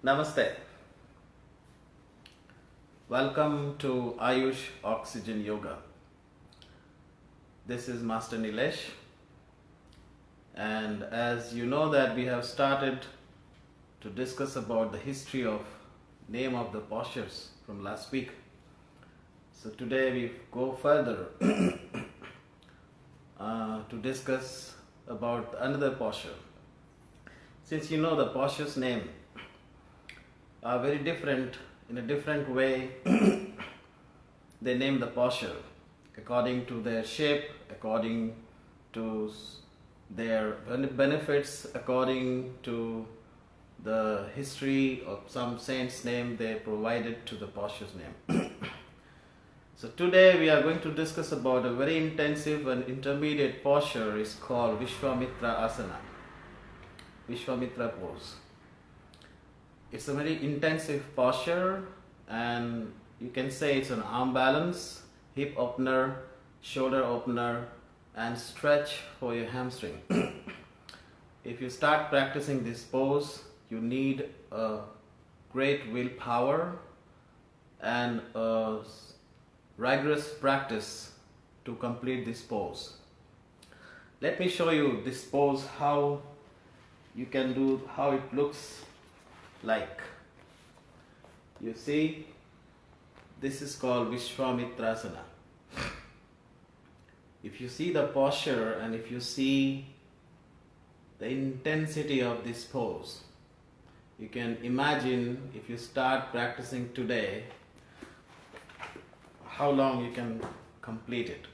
Namaste. Welcome to Ayush Oxygen Yoga. This is Master Nilesh, and as you know that we have started to discuss about the history of name of the postures from last week. So today we go further to discuss about another posture. Since you know the postures name are very different, in a different way they name the posture according to their shape, according to their benefits, according to the history of some saint's name they provided to the posture's name. So today we are going to discuss about a very intensive and intermediate posture. Is called Visvamitrasana, Visvamitra pose. It's a very intensive posture, and you can say it's an arm balance, hip opener, shoulder opener, and stretch for your hamstring. If you start practicing this pose, you need a great willpower and a rigorous practice to complete this pose. Let me show you this pose, how you can do, how it looks like. You see, this is called Visvamitrasana. If you see the posture and if you see the intensity of this pose, you can imagine if you start practicing today, how long you can complete it.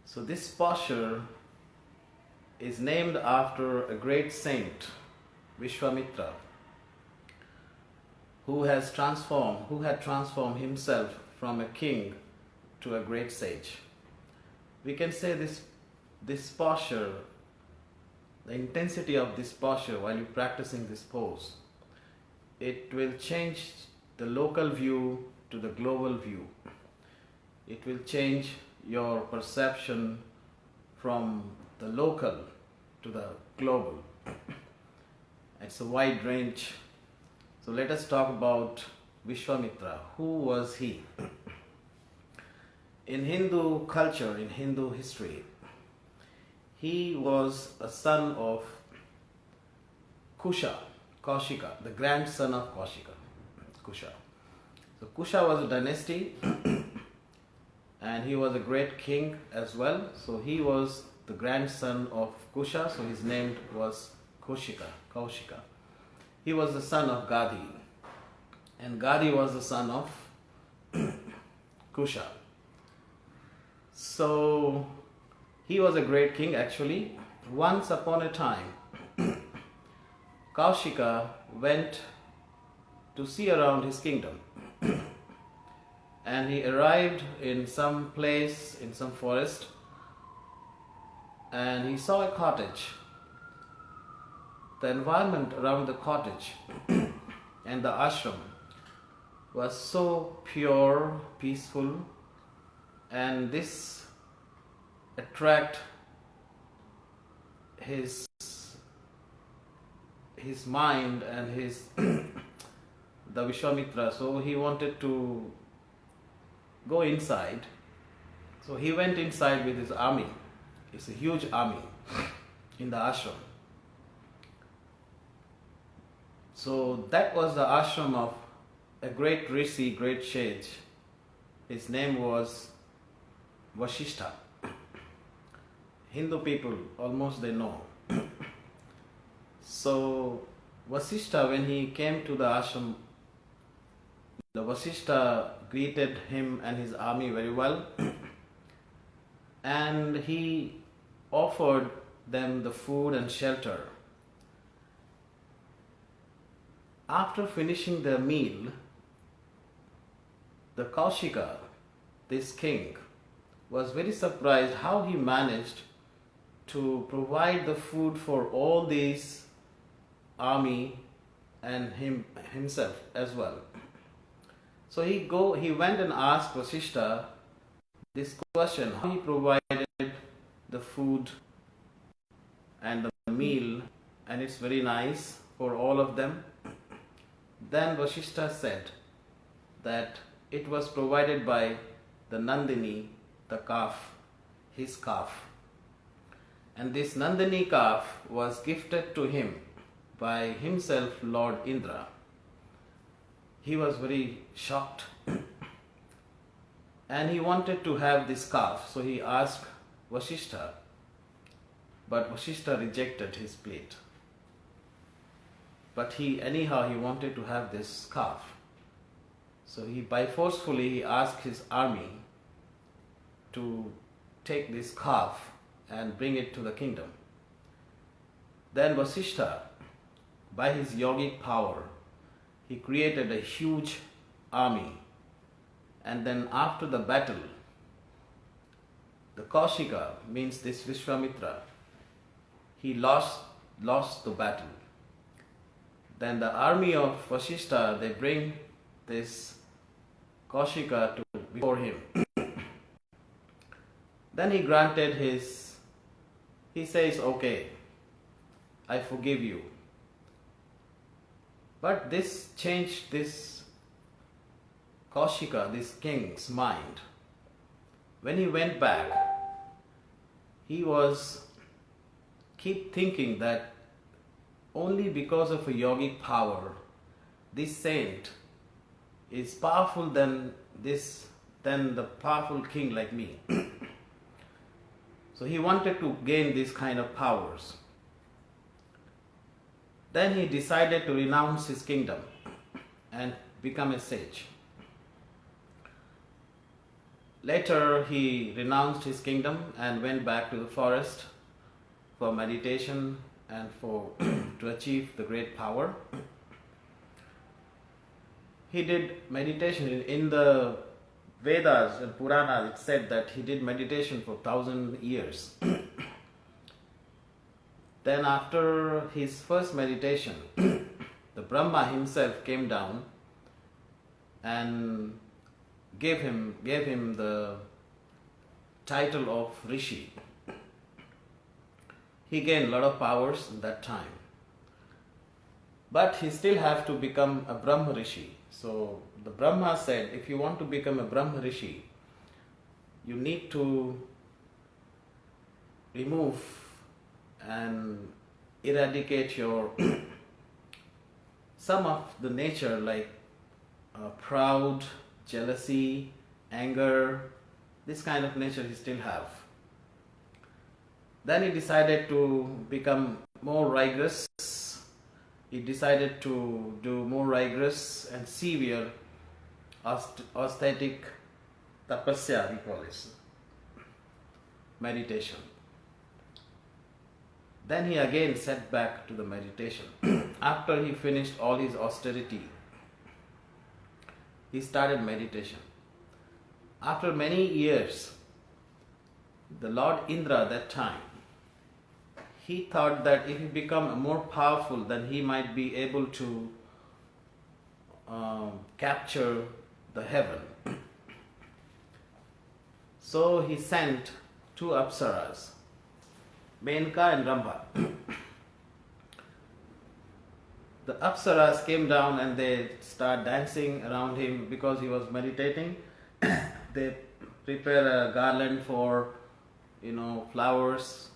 So this posture is named after a great saint, Visvamitra, who had transformed himself from a king to a great sage. We can say this posture, the intensity of this posture while you're practicing this pose, it will change the local view to the global view. It will change your perception from the local to the global. It's a wide range. So let us talk about Visvamitra. Who was he? In Hindu culture, in Hindu history, he was a son of Kaushika, the grandson of Kusha. So Kusha was a dynasty and he was a great king as well. So he was the grandson of Kusha, so his name was Kaushika. He was the son of Gadi, and Gadi was the son of Kusha. So he was a great king actually. Once upon a time, Kaushika went to see around his kingdom. And he arrived in some place, in some forest, and he saw a cottage. The environment around the cottage and the ashram was so pure, peaceful, and this attracted his mind and his the Visvamitra. So he wanted to go inside. So he went inside with his army. It's a huge army in the ashram. So that was the ashram of a great rishi, great sage. His name was Vasishtha. Hindu people, almost they know. So Vasishtha, when he came to the ashram, the Vasishtha greeted him and his army very well, and he offered them the food and shelter. After finishing their meal, the Kaushika, this king, was very surprised how he managed to provide the food for all these army and himself as well. So he went and asked Vasishtha this question, how he provided the food and the meal, and it's very nice for all of them. Then Vasishtha said that it was provided by the Nandini, the calf, his calf. And this Nandini calf was gifted to him by himself, Lord Indra. He was very shocked and he wanted to have this calf. So he asked Vasishtha, but Vasishtha rejected his plea. But he wanted to have this calf. So he asked his army to take this calf and bring it to the kingdom. Then Vasishtha, by his yogic power, he created a huge army. And then after the battle, the Kaushika, means this Visvamitra, he lost the battle. Then the army of Vasishtha, they bring this Kaushika before him. Then he says, okay, I forgive you. But this changed this Kaushika, this king's mind. When he went back, he was keep thinking that only because of a yogic power, this saint is powerful than the powerful king like me. So he wanted to gain these kind of powers. Then he decided to renounce his kingdom and become a sage. Later he renounced his kingdom and went back to the forest for meditation and to achieve the great power. He did meditation. In the Vedas and Puranas, it said that he did meditation for 1,000 years. Then after his first meditation, the Brahma himself came down and gave him the title of Rishi. He gained a lot of powers in that time. But he still have to become a Brahma Rishi. So the Brahma said, if you want to become a Brahma Rishi, you need to remove and eradicate your some of the nature like proud, jealousy, anger, this kind of nature he still have. Then he decided to become more rigorous. He decided to do more rigorous and severe aesthetic tapasya, we call it, meditation. Then he again set back to the meditation. After he finished all his austerity, he started meditation. After many years, the Lord Indra that time, he thought that if he become more powerful, then he might be able to capture the heaven. So he sent two apsaras, Menka and Rambha. The apsaras came down and they start dancing around him because he was meditating. They prepare a garland for, flowers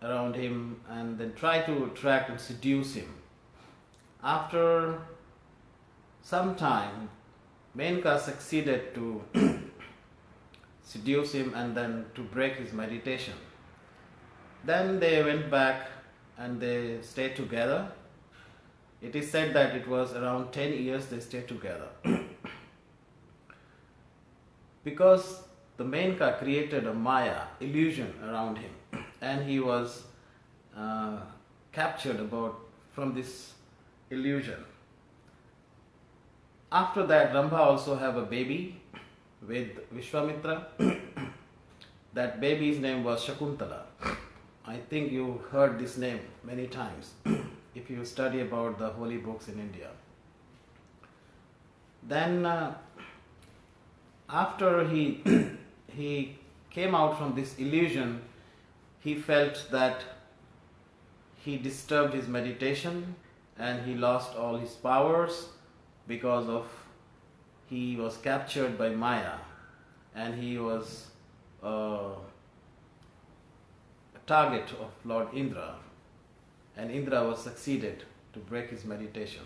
around him and then try to attract and seduce him. After some time, Menka succeeded to seduce him and then to break his meditation. Then they went back and they stayed together. It is said that it was around 10 years they stayed together. Because the Menka created a Maya, illusion around him, and he was captured from this illusion. After that, Rambha also have a baby with Visvamitra. That baby's name was Shakuntala. I think you heard this name many times if you study about the holy books in India. Then after he came out from this illusion, he felt that he disturbed his meditation and he lost all his powers because of he was captured by Maya, and he was a target of Lord Indra, and Indra was succeeded to break his meditation.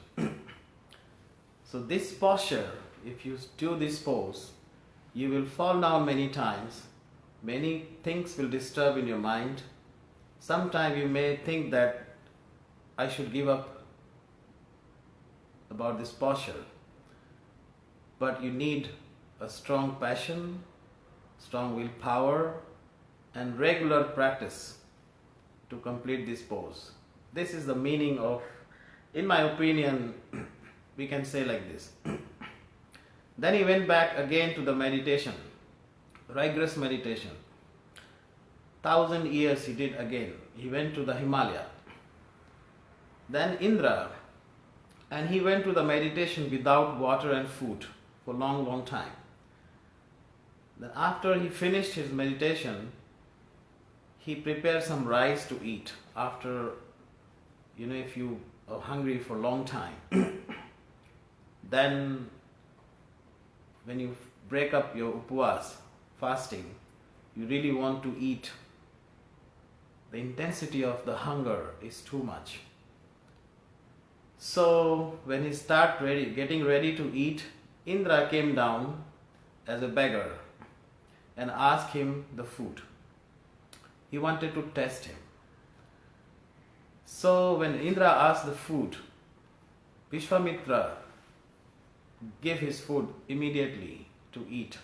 So this posture, if you do this pose, you will fall down many times. Many things will disturb in your mind. Sometimes you may think that I should give up about this posture. But you need a strong passion, strong willpower, and regular practice to complete this pose. This is the meaning of, in my opinion, we can say like this. Then he went back again to the meditation, rigorous meditation. 1,000 years he did again. He went to the Himalaya. Then Indra, and he went to the meditation without water and food for a long, long time. Then after he finished his meditation, he prepared some rice to eat after, if you are hungry for a long time. Then when you break up your upvas, fasting, you really want to eat. The intensity of the hunger is too much. So when he started getting ready to eat, Indra came down as a beggar and asked him the food. He wanted to test him. So when Indra asked the food, Visvamitra gave his food immediately to eat,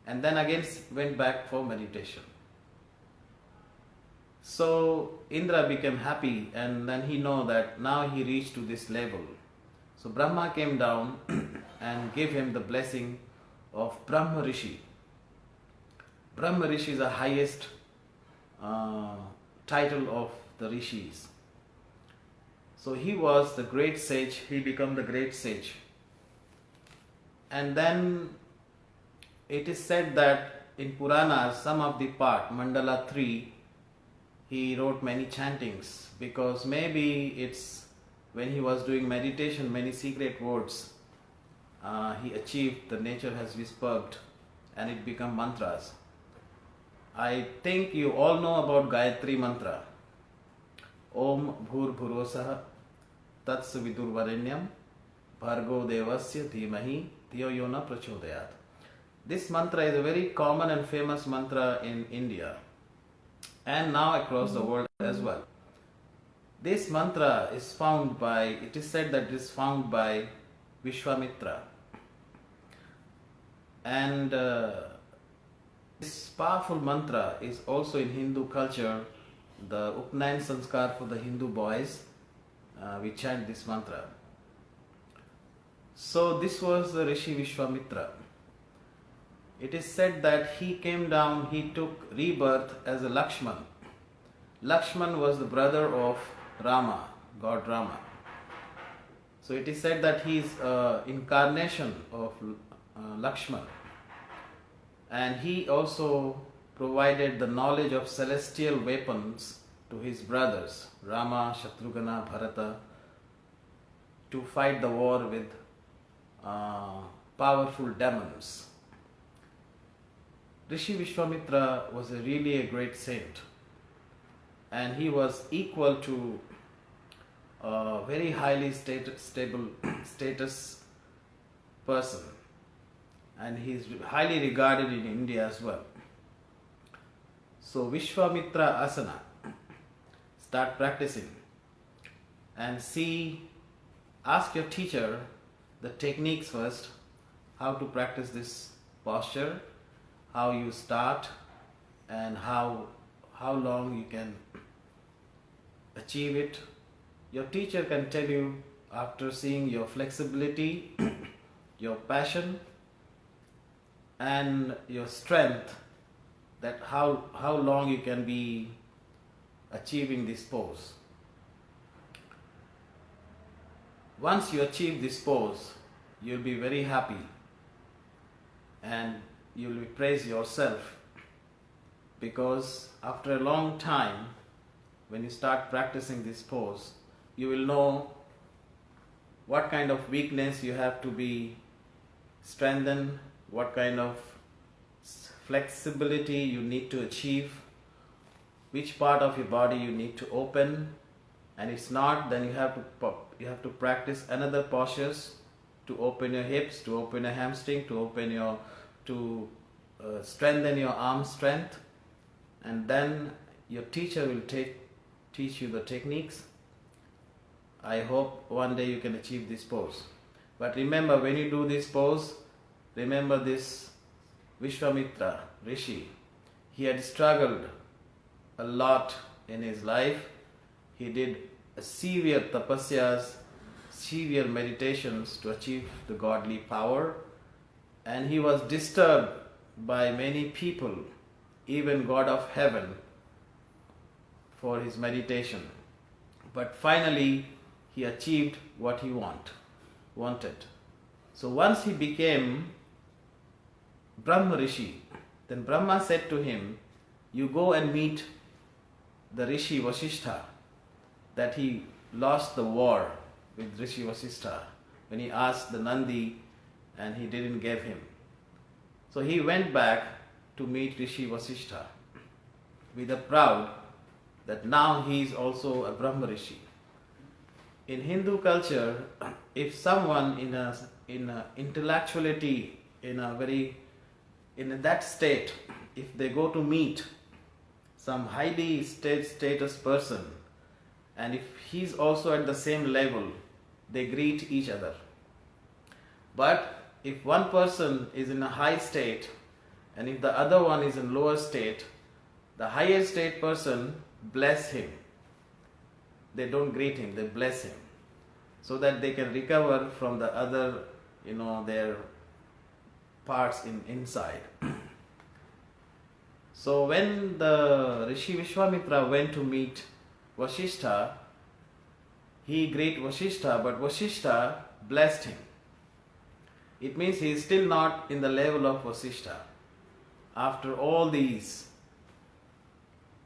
and then again went back for meditation. So Indra became happy, and then he know that now he reached to this level. So Brahma came down and gave him the blessing of Brahma Rishi. Brahma Rishi is the highest title of the rishis. So he was the great sage, he became the great sage. And then it is said that in Puranas, some of the part, Mandala 3, he wrote many chantings, because maybe it's when he was doing meditation, many secret words he achieved, the nature has whispered and it become mantras. I think you all know about Gayatri mantra. Om Bhur Bhurosah Tats Vidurvarenyam Bhargo Devasya Dhimahi Dhiyo Yona Prachodayat. This mantra is a very common and famous mantra in India and now across the world as well. This mantra is found by, it is said that it is found by Visvamitra. And this powerful mantra is also in Hindu culture, the Upnayan Sanskar for the Hindu boys, we chant this mantra. So this was the Rishi Visvamitra. It is said that he came down, he took rebirth as a Lakshman. Lakshman was the brother of Rama, God Rama. So it is said that he is incarnation of Lakshman. And he also provided the knowledge of celestial weapons to his brothers, Rama, Shatrughna, Bharata, to fight the war with powerful demons. Rishi Visvamitra was really a great saint, and he was equal to a very highly stable status person, and he is highly regarded in India as well. So Visvamitrasana, start practicing and ask your teacher the techniques first, how to practice this posture, how you start, and how long you can achieve it. Your teacher can tell you, after seeing your flexibility, your passion, and your strength, that how long you can be achieving this pose. Once you achieve this pose, you'll be very happy and you'll praise yourself, because after a long time, when you start practicing this pose, you will know what kind of weakness you have to be strengthened, what kind of flexibility you need to achieve, which part of your body you need to open, and it's not, then you have to practice another postures to open your hips, to open your hamstring, to strengthen your arm strength, and then your teacher will teach you the techniques. I hope one day you can achieve this pose. But remember, when you do this pose, remember this Visvamitra Rishi. He had struggled a lot in his life. He did severe tapasyas, severe meditations to achieve the godly power, and he was disturbed by many people, even God of heaven, for his meditation. But finally he achieved what he wanted. So once he became Brahma Rishi, then Brahma said to him, you go and meet the Rishi Vasishtha, that he lost the war with Rishi Vasishtha when he asked the Nandi and he didn't give him. So he went back to meet Rishi Vasishtha with a proud that now he is also a Brahma Rishi. In Hindu culture, if someone in a intellectuality, in that state, if they go to meet some highly status person, and if he's also at the same level, they greet each other. But if one person is in a high state and if the other one is in lower state, the higher state person bless him. They don't greet him, they bless him, so that they can recover from the other, their parts inside. So when the Rishi Visvamitra went to meet Vasishtha, he greeted Vasishtha, but Vasishtha blessed him. It means he is still not in the level of Vasishtha. After all these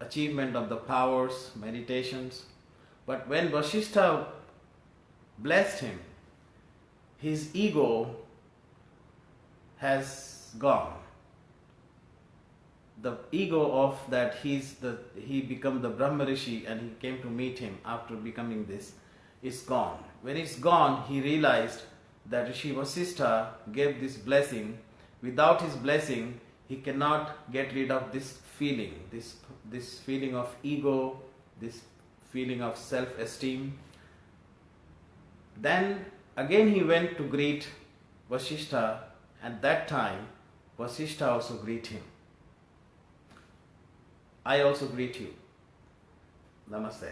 achievement of the powers, meditations, but when Vasishtha blessed him, his ego has gone. The ego of that he become the Brahma Rishi and he came to meet him after becoming this is gone. When it's gone, he realized that Rishi Vasishtha gave this blessing. Without his blessing, he cannot get rid of this feeling, this feeling of ego, this feeling of self-esteem. Then again he went to greet Vasishtha, and that time Vasishtha also greet him. I also greet you. Namaste.